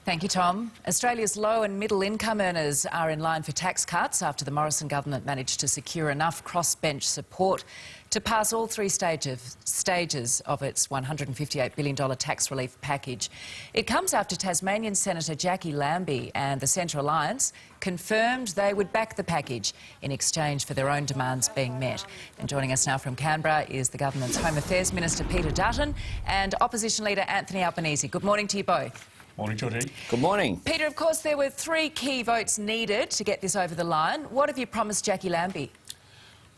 Thank you, Tom. Australia's low and middle income earners are in line for tax cuts after the Morrison government managed to secure enough crossbench support to pass all three stages of its $158 billion tax relief package. It comes after Tasmanian Senator Jackie Lambie and the Centre Alliance confirmed they would back the package in exchange for their own demands being met. And joining us now from Canberra is the government's Home Affairs Minister Peter Dutton and Opposition Leader Anthony Albanese. Good morning to you both. Morning, Georgie. Good morning. Peter, of course, there were three key votes needed to get this over the line. What have you promised Jackie Lambie?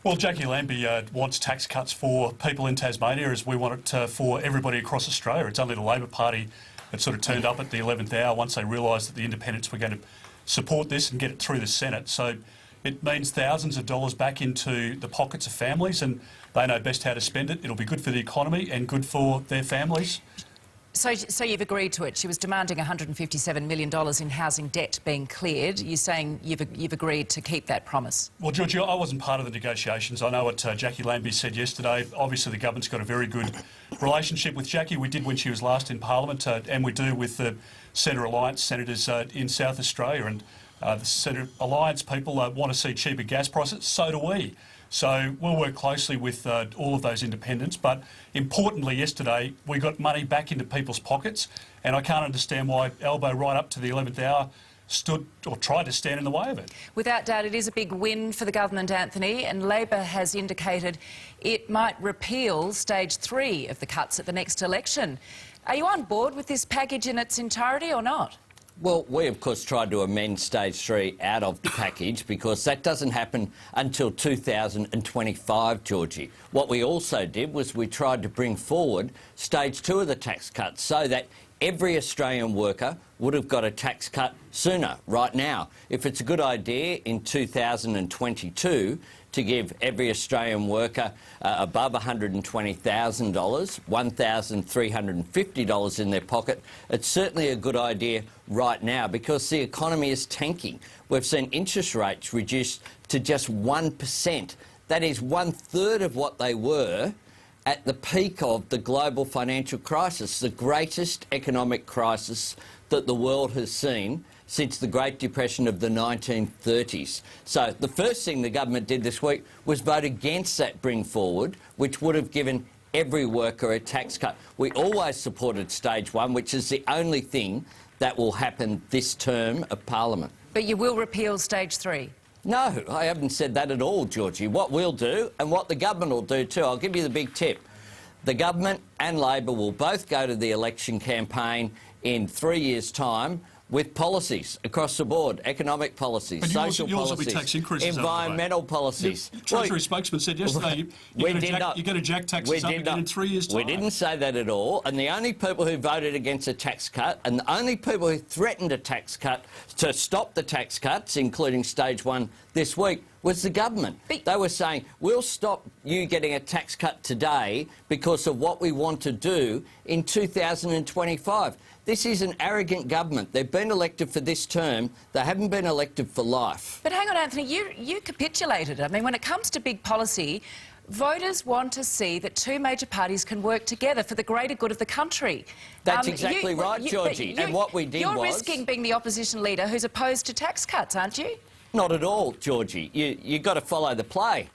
Well, Jackie Lambie wants tax cuts for people in Tasmania, as we want it for everybody across Australia. It's only the Labor Party that sort of turned up at the 11th hour once they realised that the independents were going to support this and get it through the Senate. So it means thousands of dollars back into the pockets of families, and they know best how to spend it. It'll be good for the economy and good for their families. So you've agreed to it. She was demanding $157 million in housing debt being cleared. You're saying you've agreed to keep that promise? Well, Georgie, I wasn't part of the negotiations. I know what Jackie Lambie said yesterday. Obviously, the government's got a very good relationship with Jackie. We did when she was last in Parliament, and we do with the Centre Alliance senators in South Australia. And the Centre Alliance people want to see cheaper gas prices. So do we. So we'll work closely with all of those independents. But importantly, yesterday, we got money back into people's pockets, and I can't understand why Albo, right up to the 11th hour, stood or tried to stand in the way of it. Without doubt, it is a big win for the government, Anthony, and Labor has indicated it might repeal stage 3 of the cuts at the next election. Are you on board with this package in its entirety or not? Well, we, of course, tried to amend Stage 3 out of the package because that doesn't happen until 2025, Georgie. What we also did was we tried to bring forward Stage 2 of the tax cuts so that every Australian worker would have got a tax cut sooner, right now. If it's a good idea in 2022 to give every Australian worker above $120,000, $1,350 in their pocket, it's certainly a good idea right now because the economy is tanking. We've seen interest rates reduced to just 1%. That is 1/3 of what they were at the peak of the global financial crisis, the greatest economic crisis that the world has seen since the Great Depression of the 1930s. So the first thing the government did this week was vote against that bring forward, which would have given every worker a tax cut. We always supported Stage 1, which is the only thing that will happen this term of Parliament. But you will repeal Stage 3? No, I haven't said that at all, Georgie. What we'll do, and what the government will do too, I'll give you the big tip. The government and Labor will both go to the election campaign in 3 years' time with policies across the board, economic policies, social policies, tax increases, environmental policies. The Treasury spokesman said yesterday you're going to jack taxes up again in 3 years' time. We didn't say that at all, and the only people who voted against a tax cut and the only people who threatened a tax cut to stop the tax cuts, including Stage 1 this week, was the government. They were saying, we'll stop you getting a tax cut today because of what we want to do in 2025. This is an arrogant government. They've been elected for this term. They haven't been elected for life. But hang on, Anthony, you capitulated. I mean, when it comes to big policy, voters want to see that two major parties can work together for the greater good of the country. That's exactly right, Georgie. And what we did was... You're risking being the opposition leader who's opposed to tax cuts, aren't you? Not at all, Georgie. You've got to follow the play.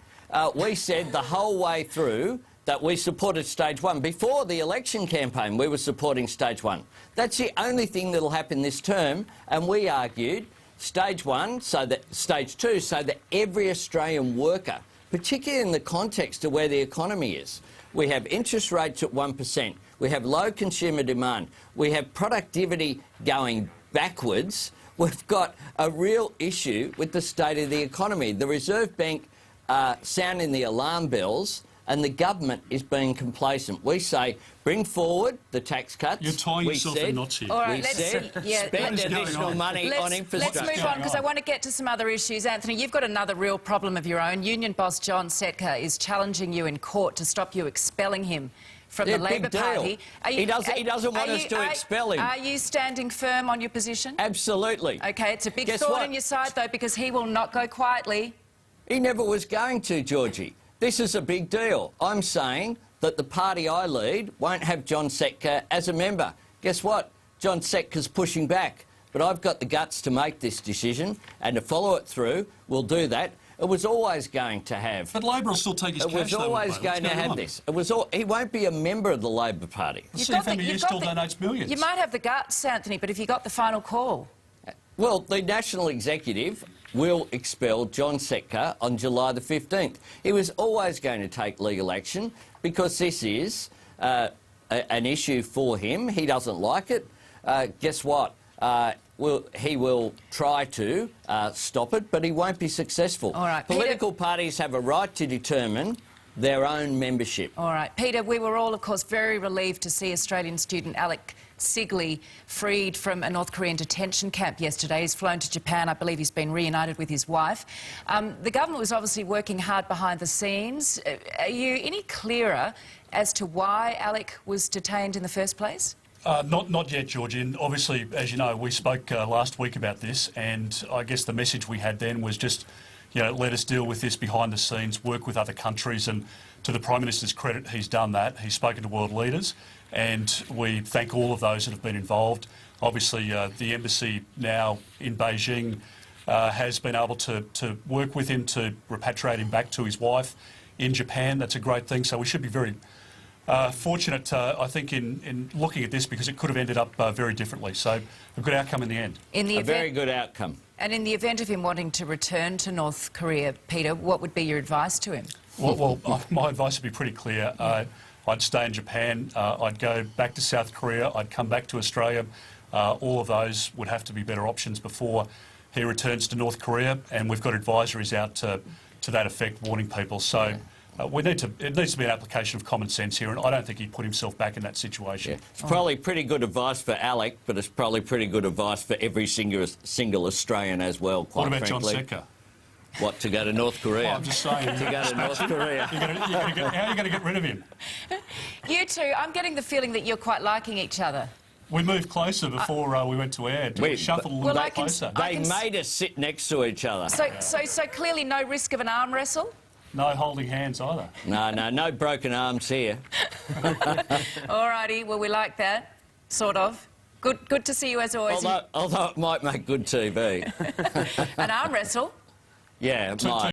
We said the whole way through that we supported Stage 1. Before the election campaign, we were supporting Stage 1. That's the only thing that'll happen this term, and we argued Stage 1, Stage 2, so that every Australian worker, particularly in the context of where the economy is, we have interest rates at 1%, we have low consumer demand, we have productivity going backwards, we've got a real issue with the state of the economy. The Reserve Bank sounding the alarm bells, and the government is being complacent. We say, bring forward the tax cuts. You're tying yourself in knots here. All right, spend additional money on infrastructure. Let's move on, because I want to get to some other issues. Anthony, you've got another real problem of your own. Union boss John Setka is challenging you in court to stop you expelling him from the Labor Party. He doesn't want us to expel him. Are you standing firm on your position? Absolutely. OK, it's a big thorn in your side, though, because he will not go quietly. He never was going to, Georgie. This is a big deal. I'm saying that the party I lead won't have John Setka as a member. Guess what? John Setka's pushing back. But I've got the guts to make this decision and to follow it through. We'll do that. It was always going to have... But Labor will still take his cash, though. It was always going to have this. He won't be a member of the Labor Party. The CFMEU still donates millions. You might have the guts, Anthony, but have you got the final call? Well, the National Executive will expel John Setka on July the 15th. He was always going to take legal action because this is an issue for him. He doesn't like it. Guess what? He will try to stop it, but he won't be successful. All right, Political parties have a right to determine their own membership. All right. Peter, we were all, of course, very relieved to see Australian student Alek Sigley freed from a North Korean detention camp yesterday. He's flown to Japan. I believe he's been reunited with his wife. The government was obviously working hard behind the scenes. Are you any clearer as to why Alek was detained in the first place? Not yet, Georgie. And obviously, as you know, we spoke last week about this, and I guess the message we had then was just, let us deal with this behind the scenes, work with other countries, and to the Prime Minister's credit, he's done that. He's spoken to world leaders, and we thank all of those that have been involved. Obviously, the embassy now in Beijing has been able to work with him to repatriate him back to his wife in Japan. That's a great thing. So we should be very fortunate, I think, in looking at this, because it could have ended up very differently. So a good outcome in the end. A very good outcome. And in the event of him wanting to return to North Korea, Peter, what would be your advice to him? Well, my advice would be pretty clear. I'd stay in Japan. I'd go back to South Korea. I'd come back to Australia. All of those would have to be better options before he returns to North Korea. And we've got advisories out to that effect, warning people. So it needs to be an application of common sense here, and I don't think he put himself back in that situation. Yeah. It's probably pretty good advice for Alek, but it's probably pretty good advice for every single Australian as well, quite What about frankly. John Setka? What, to go to North Korea? I'm just saying. To go to North Korea. How are you going to get rid of him? You two, I'm getting the feeling that you're quite liking each other. We moved closer before we went to air. We shuffled a little bit closer. They made us sit next to each other. So clearly no risk of an arm wrestle? No holding hands either. No broken arms here. All righty, well, we like that, sort of. Good to see you as always. Although it might make good TV. An arm wrestle? Yeah, it might.